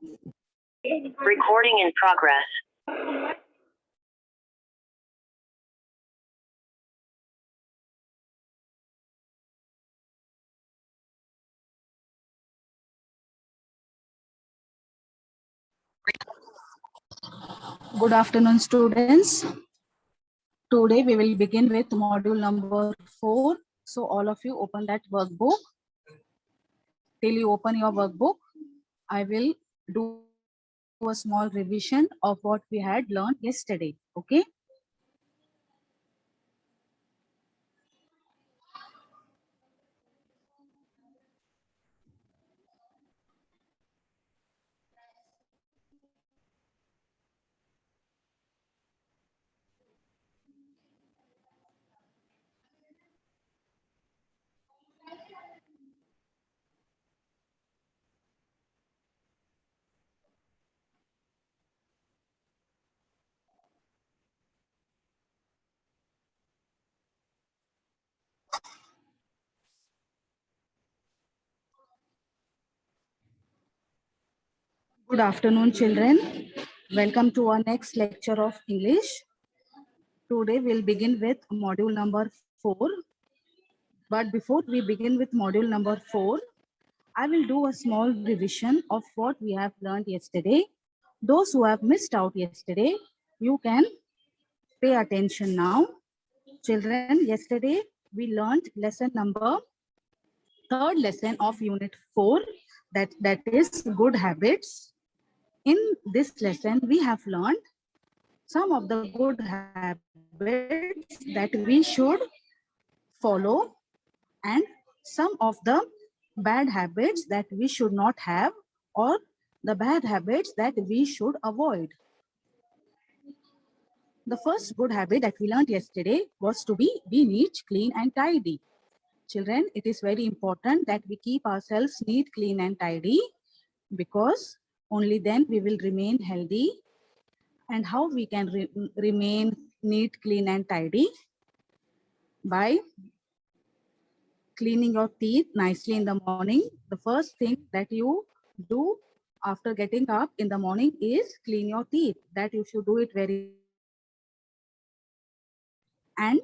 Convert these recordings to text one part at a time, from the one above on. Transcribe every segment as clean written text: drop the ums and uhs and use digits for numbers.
Recording in progress. Good afternoon, students. Today we will begin with module number 4. So all of you open that workbook. Till you open your workbook, I will do a small revision of what we had learned yesterday. Okay. Good afternoon, children. Welcome to our next lecture of English. Today we'll begin with module number 4. But before we begin with module number 4, I will do a small revision of what we have learned yesterday. Those who have missed out yesterday, you can pay attention now. Children, yesterday we learned third lesson of unit 4, that is good habits. In this lesson, we have learned some of the good habits that we should follow and some of the bad habits that we should not have, or the bad habits that we should avoid. The first good habit that we learned yesterday was to be neat, clean and tidy. Children, it is very important that we keep ourselves neat, clean and tidy, because only then we will remain healthy. And how we can remain neat, clean and tidy? By cleaning your teeth nicely in the morning. The first thing that you do after getting up in the morning is clean your teeth. That you should do it very. And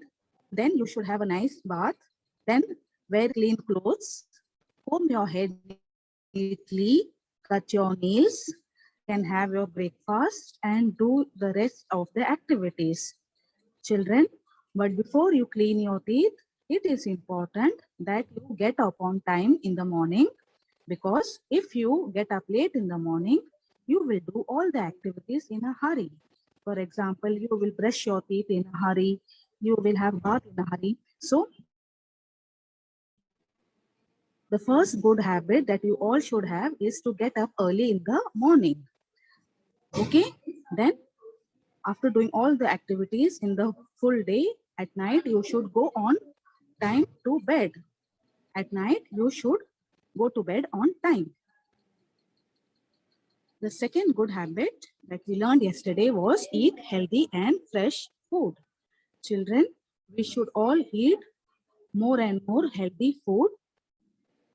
then you should have a nice bath. Then wear clean clothes. Comb your head neatly. Cut your nails. Can have your breakfast and do the rest of the activities. Children, but before you clean your teeth, it is important that you get up on time in the morning, because if you get up late in the morning, you will do all the activities in a hurry. For example, you will brush your teeth in a hurry, you will have bath in a hurry. So the first good habit that you all should have is to get up early in the morning. Okay, then after doing all the activities in the full day, at night you should go on time to bed. At night you should go to bed on time. The second good habit that we learned yesterday was eat healthy and fresh food. Children, we should all eat more and more healthy food,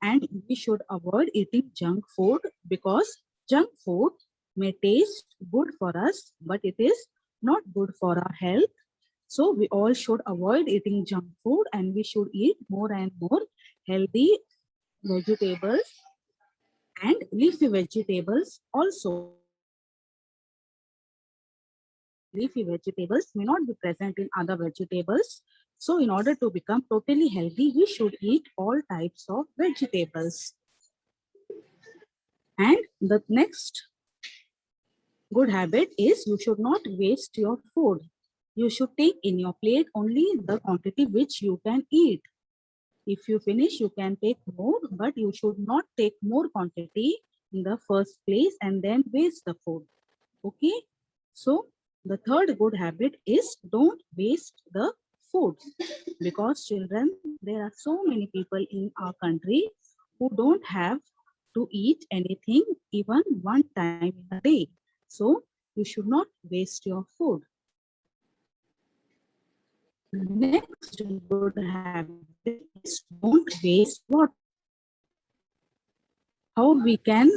and we should avoid eating junk food, because junk food may taste good for us, but it is not good for our health. So we all should avoid eating junk food, and we should eat more and more healthy vegetables and leafy vegetables also. Leafy vegetables may not be present in other vegetables. So in order to become totally healthy, we should eat all types of vegetables. And the next good habit is you should not waste your food. You should take in your plate only the quantity which you can eat. If you finish, you can take more, but you should not take more quantity in the first place and then waste the food. Okay? So the third good habit is don't waste the food, because children, there are so many people in our country who don't have to eat anything even one time in a day. So you should not waste your food. Next good habit is don't waste water. How we can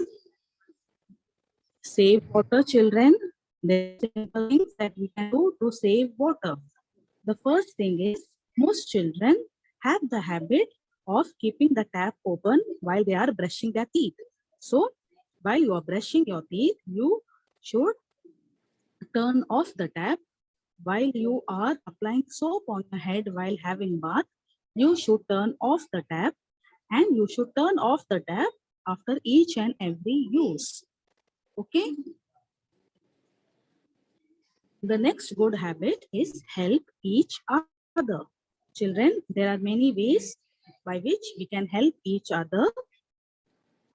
save water, children. There are simple things that we can do to save water. The first thing is most children have the habit of keeping the tap open while they are brushing their teeth. So while you are brushing your teeth, you should turn off the tap. While you are applying soap on your head while having bath, you should turn off the tap, and you should turn off the tap after each and every use. Okay. The next good habit is help each other. Children, there are many ways by which we can help each other.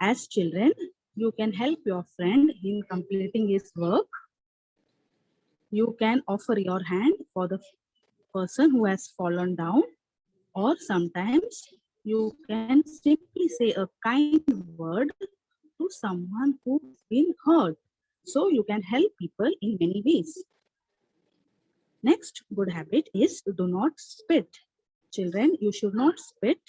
As children, you can help your friend in completing his work. You can offer your hand for the person who has fallen down, or sometimes you can simply say a kind word to someone who's been hurt. So you can help people in many ways. Next good habit is do not spit. Children, you should not spit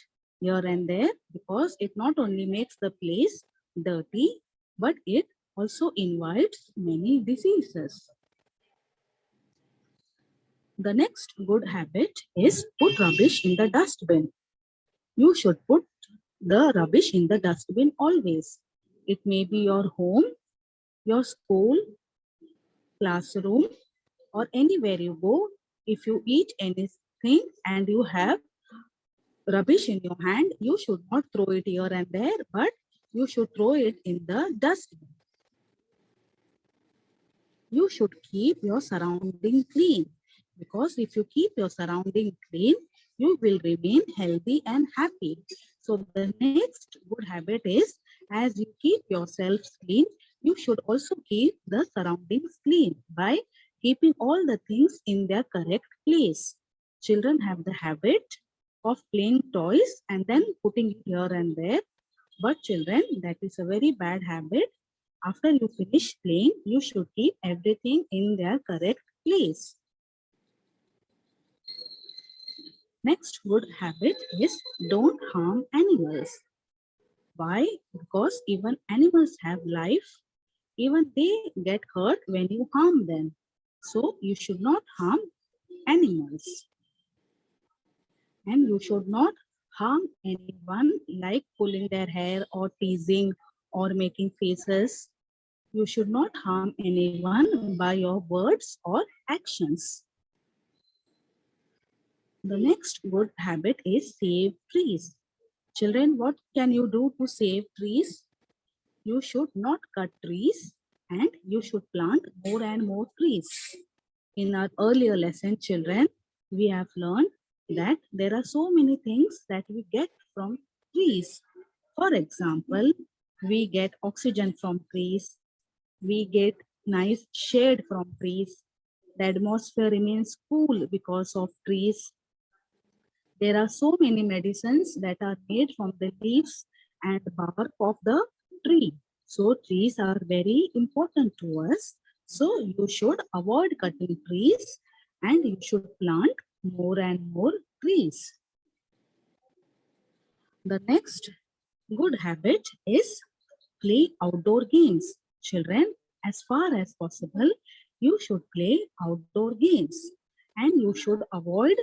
here and there because it not only makes the place dirty, but it also invites many diseases. The next good habit is put rubbish in the dustbin. You should put the rubbish in the dustbin always. It may be your home, your school, classroom, or anywhere you go. If you eat anything and you have rubbish in your hand, you should not throw it here and there, but you should throw it in the dustbin. You should keep your surrounding clean, because if you keep your surrounding clean, you will remain healthy and happy. So the next good habit is, as you keep yourselves clean, you should also keep the surroundings clean by keeping all the things in their correct place. Children have the habit of playing toys and then putting it here and there. But children, that is a very bad habit. After you finish playing, you should keep everything in their correct place. Next good habit is don't harm animals. Why? Because even animals have life. Even they get hurt when you harm them. So you should not harm animals. And you should not harm anyone like pulling their hair or teasing or making faces. You should not harm anyone by your words or actions. The next good habit is save trees. Children, what can you do to save trees? You should not cut trees and you should plant more and more trees. In our earlier lesson, children, we have learned that there are so many things that we get from trees. For example, we get oxygen from trees, we get nice shade from trees, the atmosphere remains cool because of trees. There are so many medicines that are made from the leaves and bark of the tree. So trees are very important to us. So you should avoid cutting trees and you should plant more and more trees. The next good habit is play outdoor games. Children, as far as possible, you should play outdoor games and you should avoid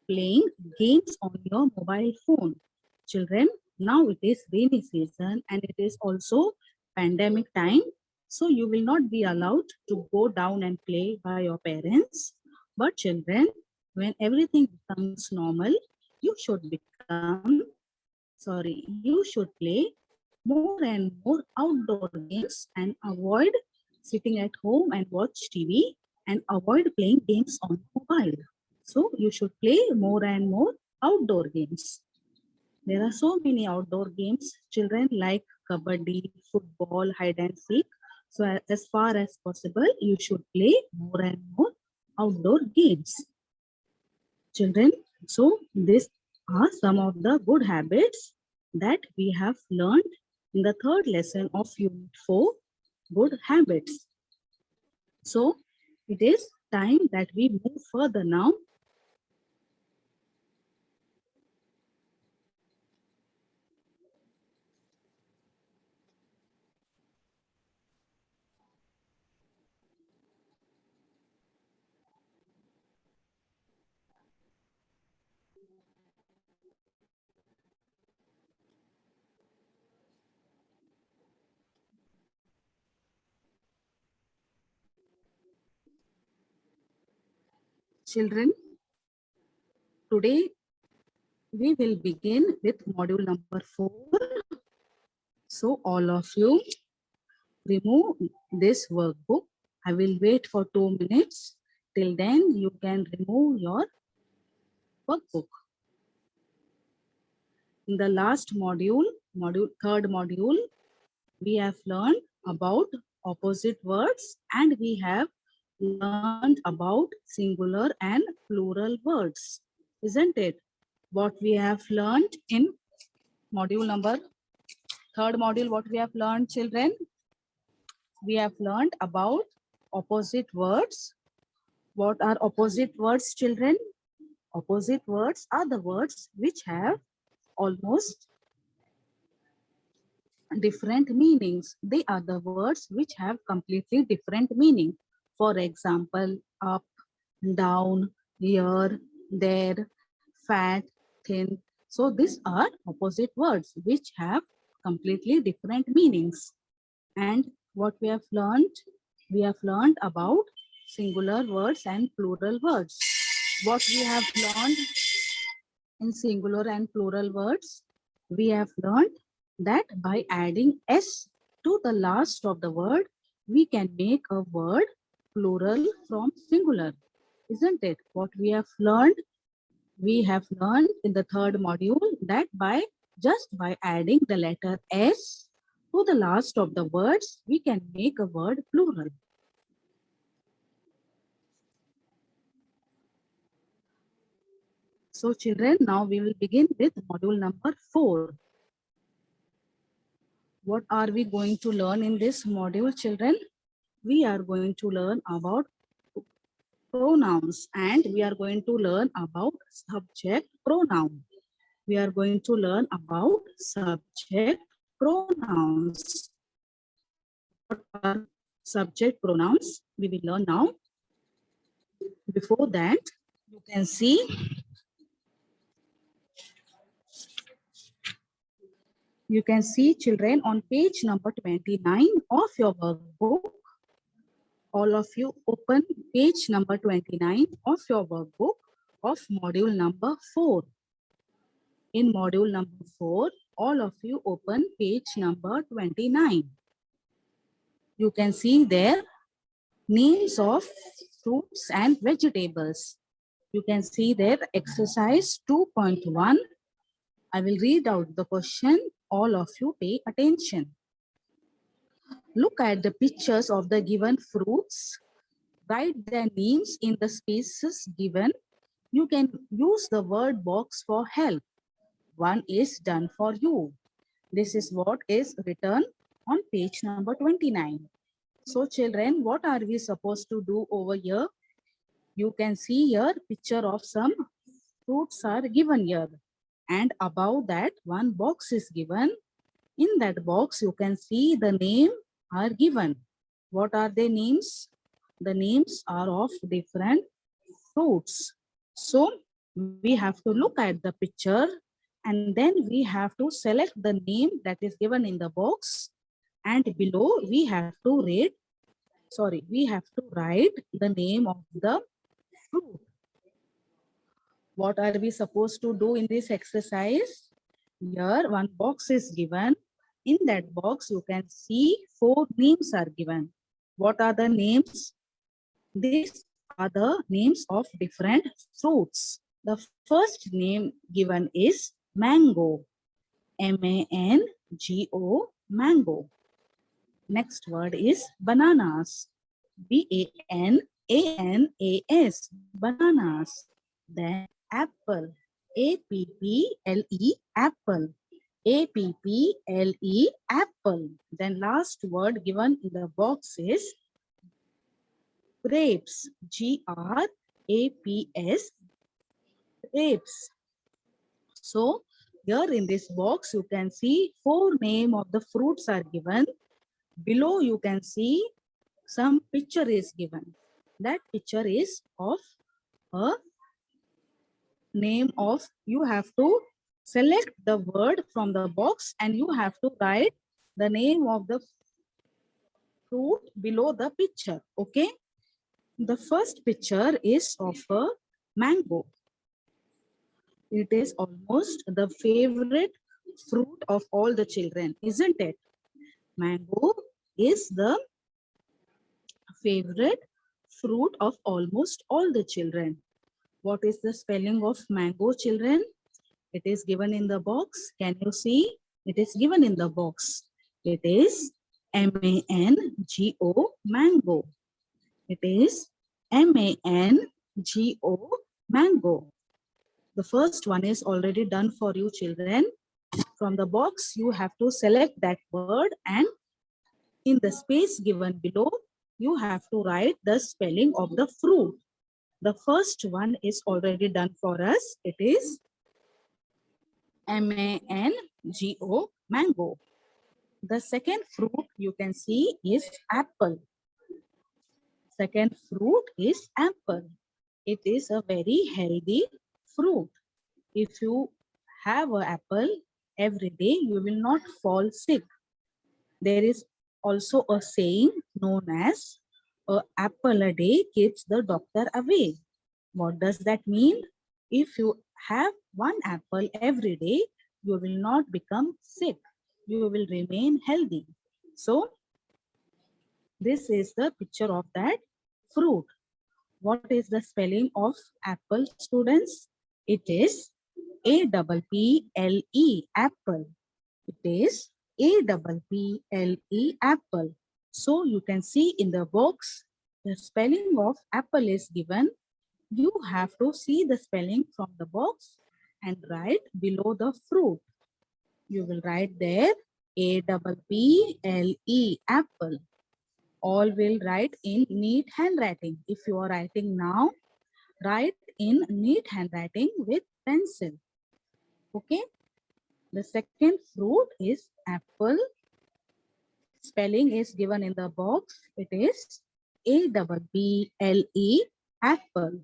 playing games on your mobile phone. Children, now it is rainy season and it is also pandemic time. So you will not be allowed to go down and play by your parents. But children, when everything becomes normal, you should you should play more and more outdoor games and avoid sitting at home and watch TV and avoid playing games on mobile. So you should play more and more outdoor games. There are so many outdoor games, children, like kabaddi, football, hide and seek. So as far as possible, you should play more and more outdoor games. Children, so these are some of the good habits that we have learned in the third lesson of Unit 4, Good Habits. So it is time that we move further now. Children, today we will begin with module number 4. So all of you remove this workbook. I will wait for 2 minutes. Till then, you can remove your workbook. In the last module, third module, we have learned about opposite words and we have learned about singular and plural words, isn't it? What we have learned in module number, third module, what we have learned, children? We have learned about opposite words. What are opposite words, children? Opposite words are the words which have almost different meanings. They are the words which have completely different meaning. For example, up, down, here, there, fat, thin. So these are opposite words which have completely different meanings. And what we have learned? We have learned about singular words and plural words. What we have learned in singular and plural words? We have learned that by adding S to the last of the word, we can make a word plural from singular. Isn't it? What we have learned? We have learned in the third module that just by adding the letter S to the last of the words, we can make a word plural. So children, now we will begin with module number 4. What are we going to learn in this module, children? We are going to learn about pronouns and we are going to learn about subject pronoun. We are going to learn about subject pronouns. What are subject pronouns? We will learn now. Before that, you can see children on page number 29 of your workbook. All of you open page number 29 of your workbook of module number 4. In module number 4, all of you open page number 29. You can see there names of fruits and vegetables. You can see there exercise 2.1. I will read out the question. All of you pay attention. Look at the pictures of the given fruits. Write their names in the spaces given. You can use the word box for help. One is done for you. This is what is written on page number 29. So children, what are we supposed to do over here? You can see here picture of some fruits are given here. And above that one box is given. In that box you can see the name are given. What are the names? The names are of different fruits. So we have to look at the picture and then we have to select the name that is given in the box, and below we have to write the name of the fruit. What are we supposed to do in this exercise? Here one box is given. In that box you can see 4 names are given. What are the names? These are the names of different fruits. The first name given is mango. M-A-N-G-O, mango. Next word is bananas. B-A-N-A-N-A-S, bananas. Then apple. A-P-P-L-E, apple. A-P-P-L-E, apple. Then last word given in the box is grapes. G-R-A-P-S, grapes. So here in this box you can see 4 names of the fruits are given. Below you can see some picture is given. That picture is of a name of, you have to Select the word from the box and you have to write the name of the fruit below the picture. Okay. The first picture is of a mango. It is almost the favorite fruit of all the children, isn't it? Mango is the favorite fruit of almost all the children. What is the spelling of mango, children? It is given in the box. Can you see? It is given in the box. It is M-A-N-G-O, mango. It is M-A-N-G-O, mango. The first one is already done for you, children. From the box, you have to select that word and in the space given below, you have to write the spelling of the fruit. The first one is already done for us. It is M-A-N-G-O, mango. The second fruit you can see is apple. Second fruit is apple. It is a very healthy fruit. If you have an apple every day, you will not fall sick. There is also a saying known as "an apple a day keeps the doctor away." What does that mean? If you have one apple every day, you will not become sick. You will remain healthy. So, this is the picture of that fruit. What is the spelling of apple, students? It is A-P-P-L-E, apple. It is A-P-P-L-E, apple. So you can see in the box, the spelling of apple is given. You have to see the spelling from the box and write below the fruit. You will write there A-P-P-L-E, apple. All will write in neat handwriting. If you are writing now, write in neat handwriting with pencil. Okay. The second fruit is apple. Spelling is given in the box. It is A-P-P-L-E, apple.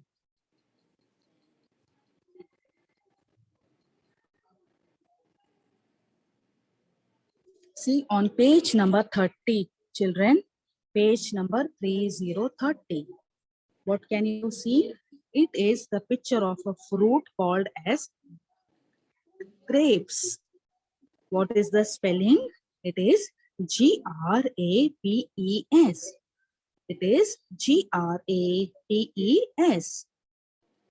See on page number 30, children, page number 3030. What can you see? It is the picture of a fruit called as grapes. What is the spelling? It is G-R-A-P-E-S. It is G-R-A-P-E-S.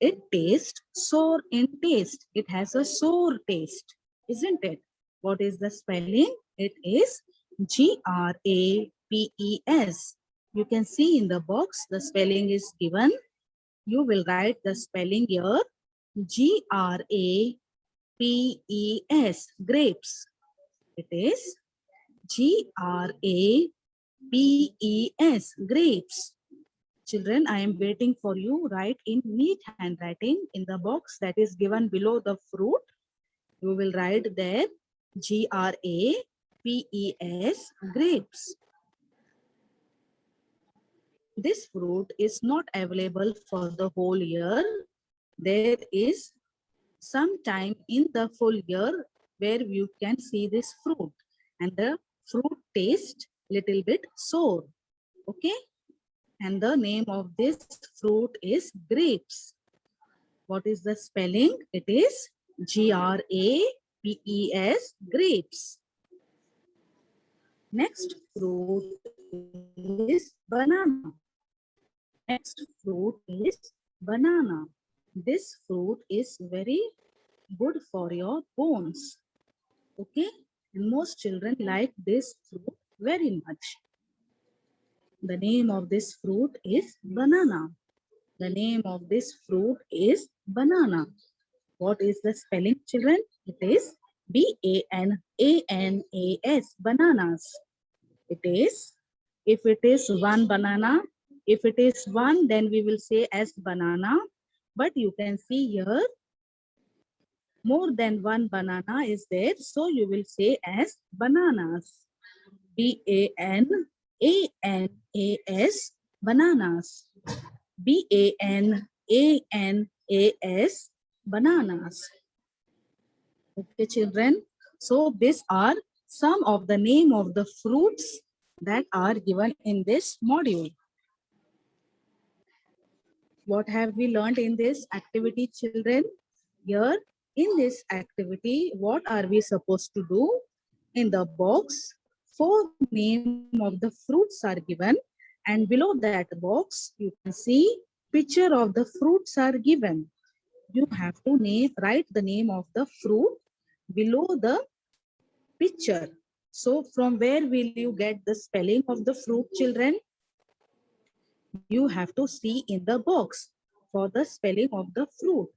It tastes sour in taste. It has a sour taste, isn't it? What is the spelling? It is G-R-A-P-E-S. You can see in the box the spelling is given. You will write the spelling here, G-R-A-P-E-S, grapes. It is G-R-A-P-E-S, grapes. Children, I am waiting for you. Write in neat handwriting in the box that is given below the fruit. You will write there G-R-A-P-E-S, grapes. This fruit is not available for the whole year. There is some time in the full year where you can see this fruit and the fruit tastes little bit sour. Okay. And the name of this fruit is grapes. What is the spelling? It is G-R-A-P-E-S, grapes. Next fruit is banana. Next fruit is banana. This fruit is very good for your bones. Okay? And most children like this fruit very much. The name of this fruit is banana. The name of this fruit is banana. What is the spelling, children? It is B-A-N-A-N-A-S, bananas. It is, if it is one banana, if it is one, then we will say as banana. But you can see here, more than one banana is there. So you will say as bananas. B-A-N-A-N-A-S, bananas. B-A-N-A-N-A-S, bananas. Okay, children. So these are some of the name of the fruits that are given in this module. What have we learned in this activity, children? Here in this activity, what are we supposed to do? In the box, 4 name of the fruits are given, and below that box, you can see picture of the fruits are given. You have to write the name of the fruit below the picture. So from where will you get the spelling of the fruit, children? You have to see in the box for the spelling of the fruit.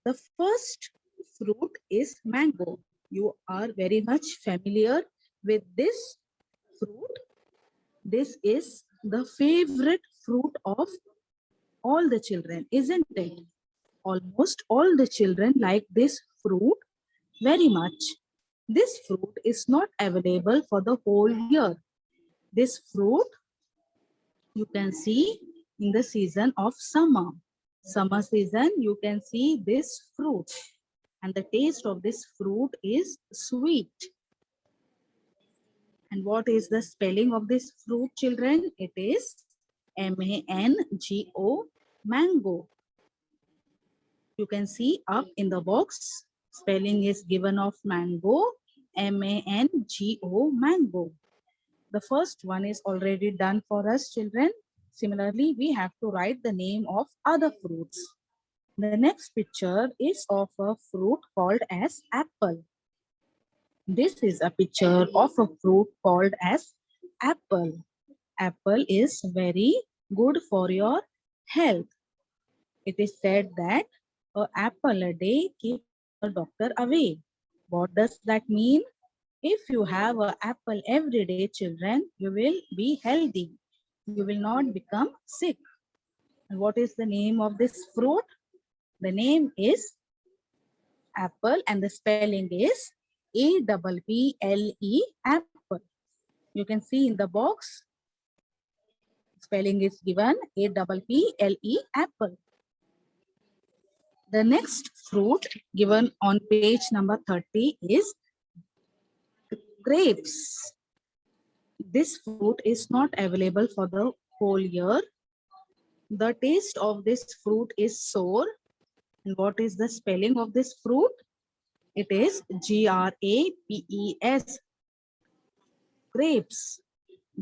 The first fruit is mango. You are very much familiar with this fruit. This is the favorite fruit of all the children, isn't it? Almost all the children like this fruit very much. This fruit is not available for the whole year. This fruit you can see in the season of summer. Summer season, you can see this fruit. And the taste of this fruit is sweet. And what is the spelling of this fruit, children? It is M-A-N-G-O, mango. You can see up in the box, spelling is given of mango, M-A-N-G-O, mango. The first one is already done for us, children. Similarly, we have to write the name of other fruits. The next picture is of a fruit called as apple. This is a picture of a fruit called as apple. Apple is very good for your health. It is said that an apple a day keeps the doctor away. What does that mean? If you have an apple every day, children, you will be healthy. You will not become sick. And what is the name of this fruit? The name is apple and the spelling is A-P-P-L-E, apple. You can see in the box, spelling is given A-P-P-L-E, apple. The next fruit given on page number 30 is grapes. This fruit is not available for the whole year. The taste of this fruit is sour. And what is the spelling of this fruit? It is G-R-A-P-E-S. Grapes.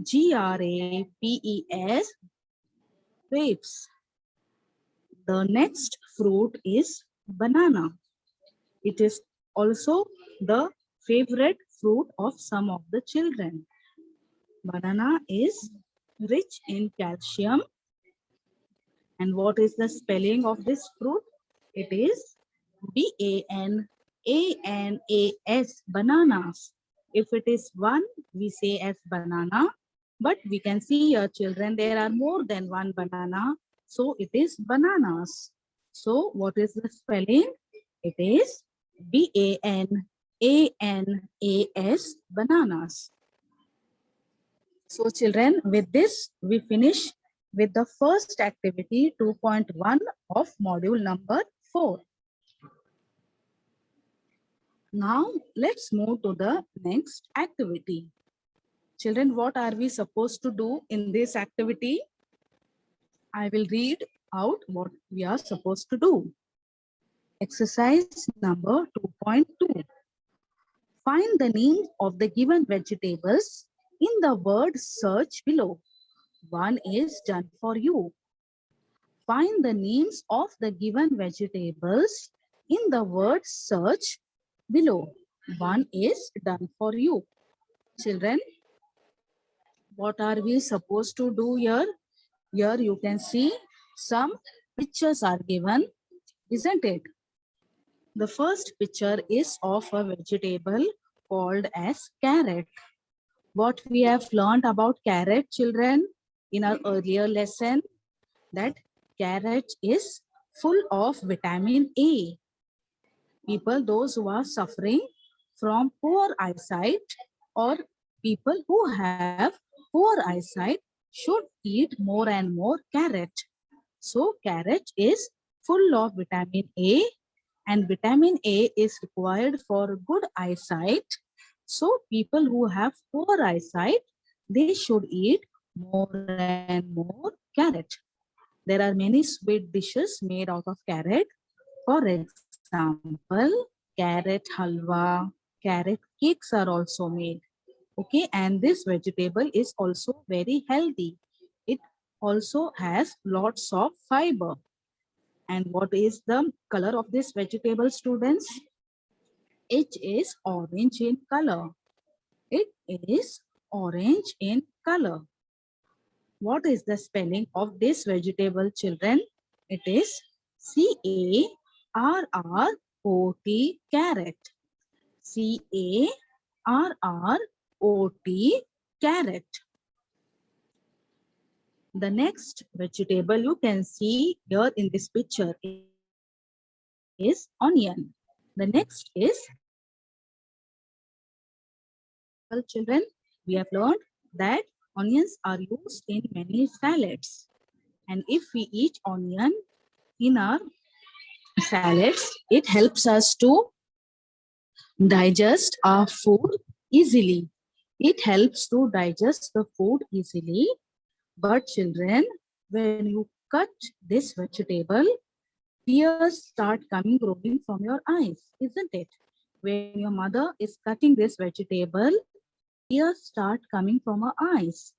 G-R-A-P-E-S. Grapes. The next fruit is banana. It is also the favorite fruit of some of the children. Banana is rich in calcium. And what is the spelling of this fruit? It is B-A-N-A-N-A-S, bananas. If it is one, we say as banana. But we can see here, children, there are more than one banana. So it is bananas. So what is the spelling? It is B-A-N-A-N-A-S, bananas. So children, with this, we finish with the first activity 2.1 of module number 4. Now, let's move to the next activity. Children, what are we supposed to do in this activity? I will read out what we are supposed to do. Exercise number 2.2. Find the names of the given vegetables in the word search below. One is done for you. Find the names of the given vegetables in the word search below. One is done for you. Children, what are we supposed to do here? Here you can see some pictures are given, isn't it? The first picture is of a vegetable called as carrot. What we have learned about carrot, children, in our earlier lesson, that carrot is full of vitamin A. People, those who are suffering from poor eyesight or people who have poor eyesight should eat more and more carrot. So carrot is full of vitamin A and vitamin A is required for good eyesight. So people who have poor eyesight, they should eat more and more carrot. There are many sweet dishes made out of carrot. For example, carrot halwa, carrot cakes are also made. Okay, and this vegetable is also very healthy. It also has lots of fiber. And what is the color of this vegetable, students? It is orange in color. It is orange in color. What is the spelling of this vegetable, children? It is C-A-R-R-O-T, carrot. C-A-R-R-O-T, carrot. The next vegetable you can see here in this picture is onion. The next is, well, children, we have learned that onions are used in many salads. And if we eat onion in our salads, it helps us to digest our food easily. It helps to digest the food easily. But children, when you cut this vegetable, tears start rolling from your eyes, isn't it? When your mother is cutting this vegetable, tears start coming from her eyes.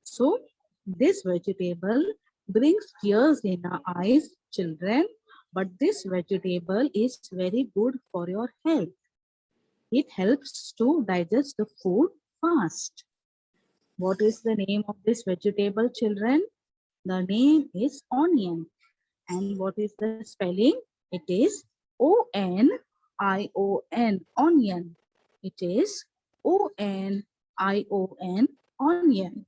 So this vegetable brings tears in our eyes, children, but this vegetable is very good for your health. It helps to digest the food fast. What is the name of this vegetable, children? The name is onion. And what is the spelling? It is O-N-I-O-N, onion. It is O-N-I-O-N, onion.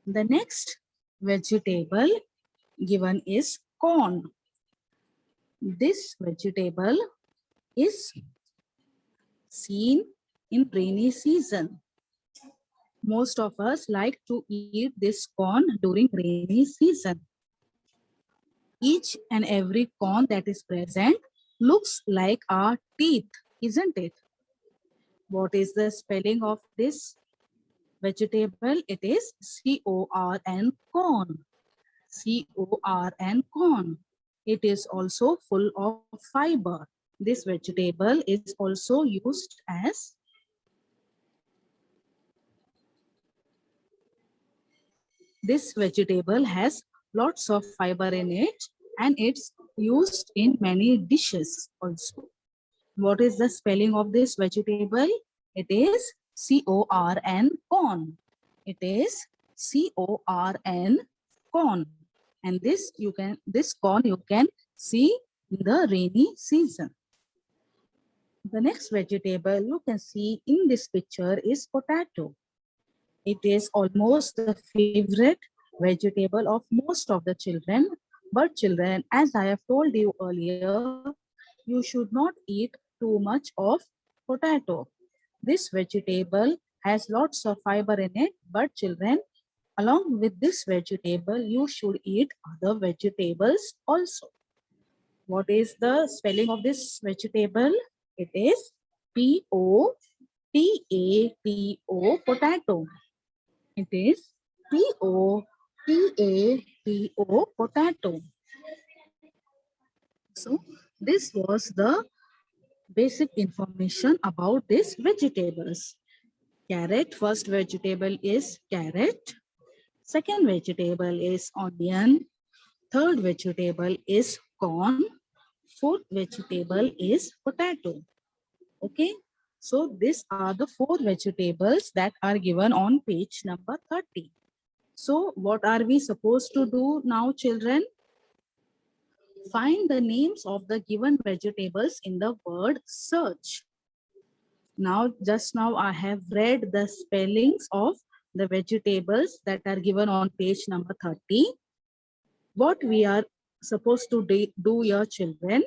The next vegetable given is corn. This vegetable is seen in rainy season. Most of us like to eat this corn during rainy season. Each and every corn that is present looks like our teeth, isn't it? What is the spelling of this vegetable? It is C-O-R-N, corn. C-O-R-N, corn. It is also full of fiber. This vegetable is also used as this vegetable has lots of fiber in it and it's used in many dishes also. What is the spelling of this vegetable? It is C-O-R-N, corn. It is C-O-R-N, corn. And this corn you can see in the rainy season. The next vegetable you can see in this picture is potato. It is almost the favorite vegetable of most of the children. But children, as I have told you earlier, you should not eat too much of potato. This vegetable has lots of fiber in it, but children, along with this vegetable, you should eat other vegetables also. What is the spelling of this vegetable? It is P-O-T-A-T-O, potato. It is P-O-T-A-T-O, potato. So this was the basic information about these vegetables. Carrot, first vegetable is carrot. Second vegetable is onion. Third vegetable is corn. Fourth vegetable is potato. Okay. So these are the 4 vegetables that are given on page number 30. So what are we supposed to do now, children? Find the names of the given vegetables in the word search. Now, just now I have read the spellings of the vegetables that are given on page number 30. What we are supposed to do here, children,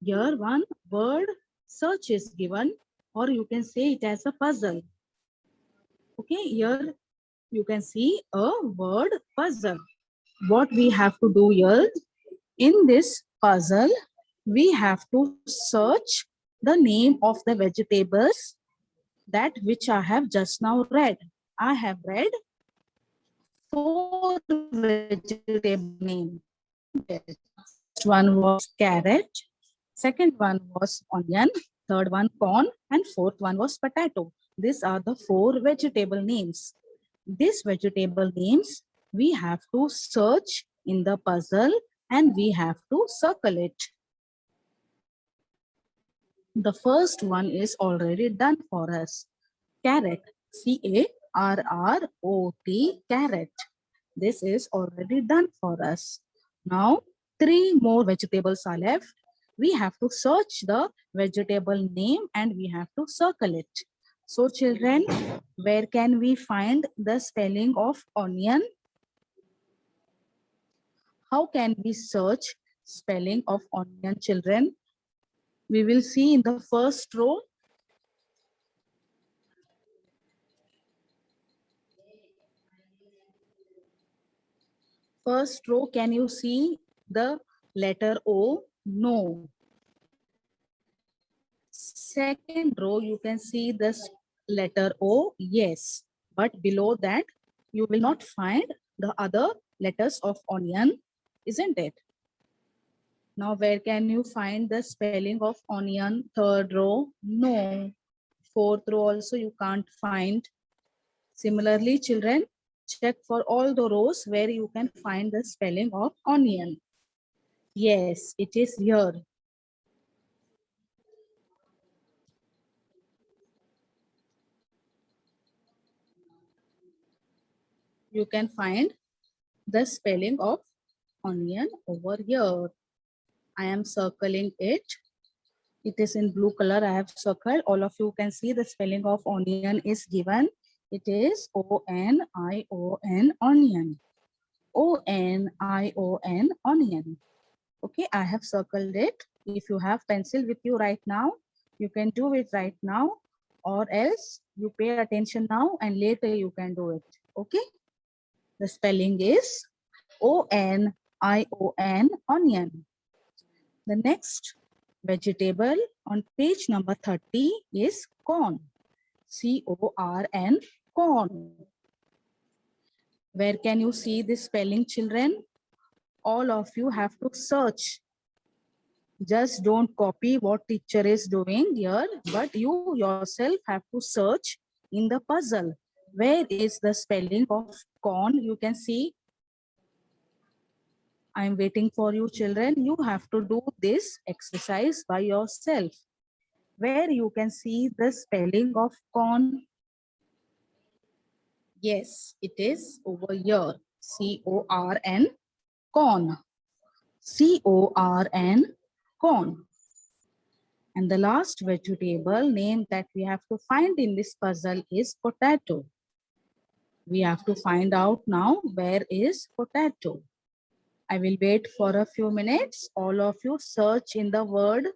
here one word search is given, or you can say it as a puzzle. Okay, here you can see a word puzzle. What we have to do here, in this puzzle, we have to search the name of the vegetables that which I have just now read. I have read 4 vegetable names. First one was carrot, second one was onion, third one corn, and fourth one was potato. These are the 4 vegetable names. These vegetable names we have to search in the puzzle and we have to circle it. The first one is already done for us. Carrot, C-A-R-R-O-T, carrot. This is already done for us. Now, 3 more vegetables are left. We have to search the vegetable name and we have to circle it. So children, where can we find the spelling of onion? How can we search spelling of onion, children? We will see in the first row. First row, can you see the letter O? No. Second row, you can see this letter O, yes. But below that, you will not find the other letters of onion, isn't it? Now, where can you find the spelling of onion? Third row, no. Fourth row also you can't find. Similarly, children, check for all the rows where you can find the spelling of onion. Yes, it is here. You can find the spelling of onion over here. I am circling it. It is in blue color. I have circled. All of you can see the spelling of onion is given. It is O-N-I-O-N, onion. O-N-I-O-N, onion. Okay, I have circled it. If you have pencil with you right now, you can do it right now, or else you pay attention now and later you can do it. Okay, the spelling is O-N-I-O-N, onion. The next vegetable on page number 30 is corn. C-O-R-N, corn. Where can you see this spelling, children? All of you have to search. Just don't copy what teacher is doing here, but you yourself have to search in the puzzle. Where is the spelling of corn? You can see. I am waiting for you, children. You have to do this exercise by yourself. Where you can see the spelling of corn. Yes, it is over here. C-O-R-N, corn. C-O-R-N, corn. And the last vegetable name that we have to find in this puzzle is potato. We have to find out now where is potato. I will wait for a few minutes. All of you search in the word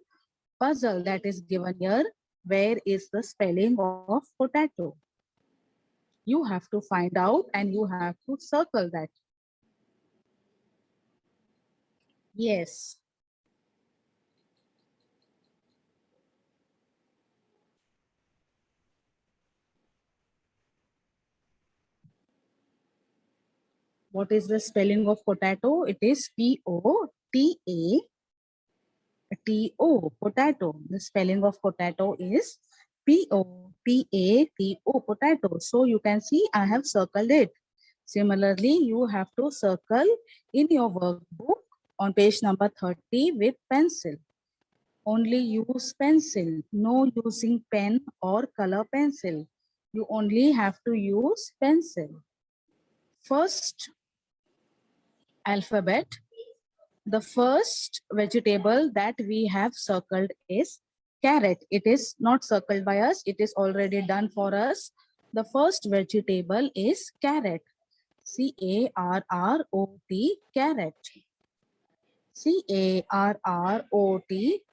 puzzle that is given here. Where is the spelling of potato? You have to find out and you have to circle that. Yes. What is the spelling of potato? It is P-O-T-A-T-O, potato. The spelling of potato is P-O-T-A-T-O, potato. So you can see I have circled it. Similarly, you have to circle in your workbook on page number 30 with pencil. Only use pencil, no using pen or color pencil. You only have to use pencil. First alphabet, the first vegetable that we have circled is carrot. It is not circled by us. It is already done for us. The first vegetable is carrot. C-A-R-R-O-T, carrot. C-A-R-R-O-T,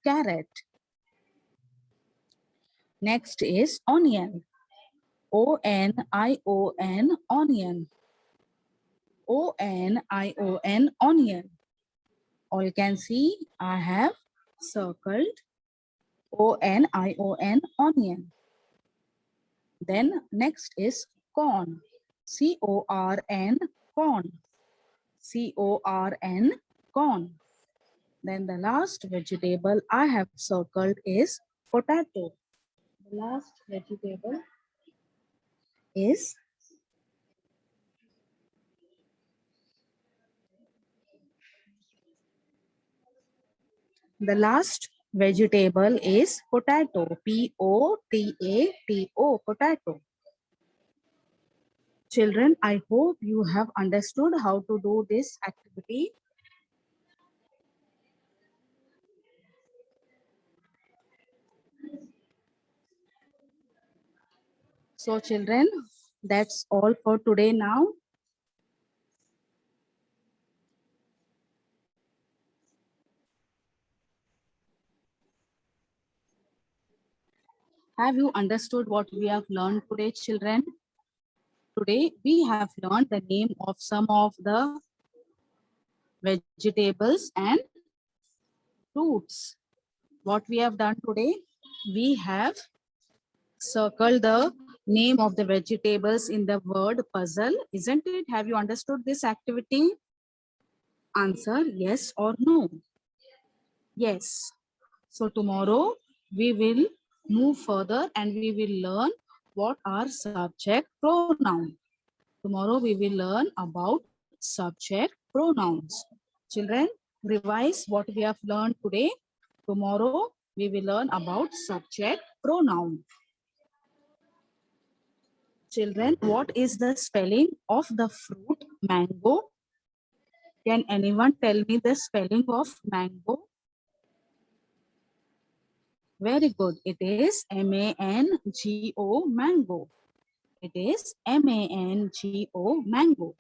carrot. Next is onion. O-N-I-O-N, onion. O-N-I-O-N, onion. All can see I have circled, O-N-I-O-N, onion. Then next is corn, C-O-R-N, corn, C-O-R-N, corn. Then the last vegetable I have circled is potato. The last vegetable is potato, P-O-T-A-T-O, potato. Children, I hope you have understood how to do this activity. So children, that's all for today now. Have you understood what we have learned today, children? Today, we have learned the name of some of the vegetables and fruits. What we have done today, we have circled the name of the vegetables in the word puzzle, isn't it? Have you understood this activity? Answer yes or no. Yes. So tomorrow we will move further and we will learn what are subject pronouns. Tomorrow we will learn about subject pronouns. Children, revise what we have learned today. Tomorrow we will learn about subject pronoun. Children, what is the spelling of the fruit mango? Can anyone tell me the spelling of mango? Very good. It is M-A-N-G-O, mango. It is M-A-N-G-O, mango.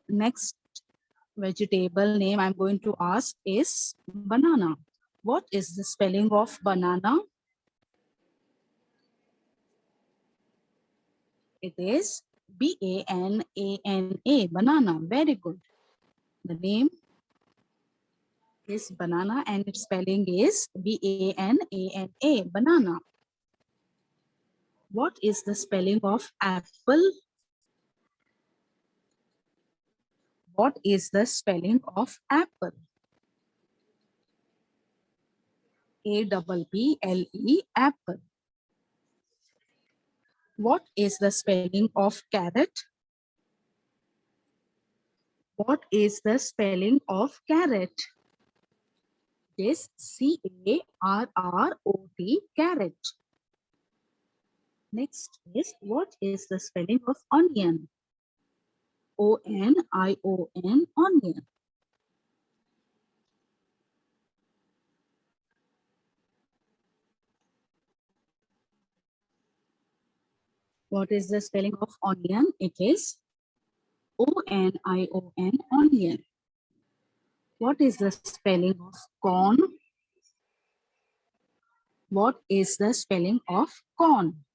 Next vegetable name I'm going to ask is banana. What is the spelling of banana? It is B-A-N-A-N-A, banana. Very good. The name is banana and its spelling is B-A-N-A-N-A, banana. What is the spelling of apple? What is the spelling of apple? A-P-P-L-E, apple. What is the spelling of carrot? What is the spelling of carrot? It is C-A-R-R-O-T, carrot. Next is, what is the spelling of onion? O-N-I-O-N, onion. What is the spelling of onion? It is O-N-I-O-N, onion. What is the spelling of corn? What is the spelling of corn?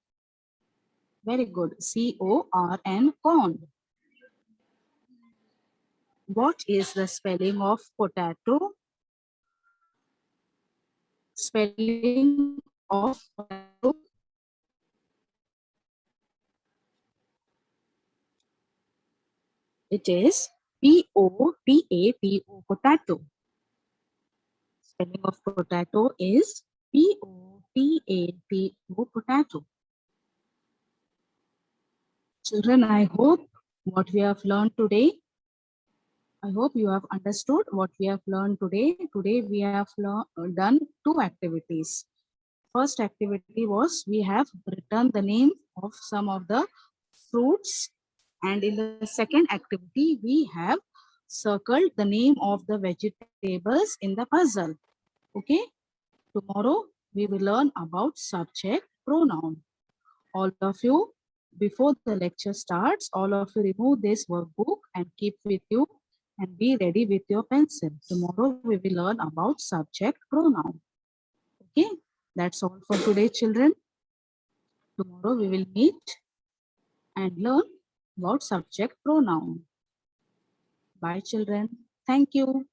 Very good. C-O-R-N, corn. What is the spelling of potato? Spelling of potato. It is P-O-T-A-T-O, potato. Spelling of potato is P-O-T-A-T-O, potato. Children, I hope what we have learned today, I hope you have understood what we have learned today. Today we have done two activities. First activity was we have written the name of some of the fruits, and in the second activity we have circled the name of the vegetables in the puzzle. Okay, tomorrow we will learn about subject pronoun. All of you, before the lecture starts, all of you remove this workbook and keep with you and be ready with your pencil. Tomorrow we will learn about subject pronoun. Okay, that's all for today, children. Tomorrow we will meet and learn about subject pronoun. Bye, children. Thank you.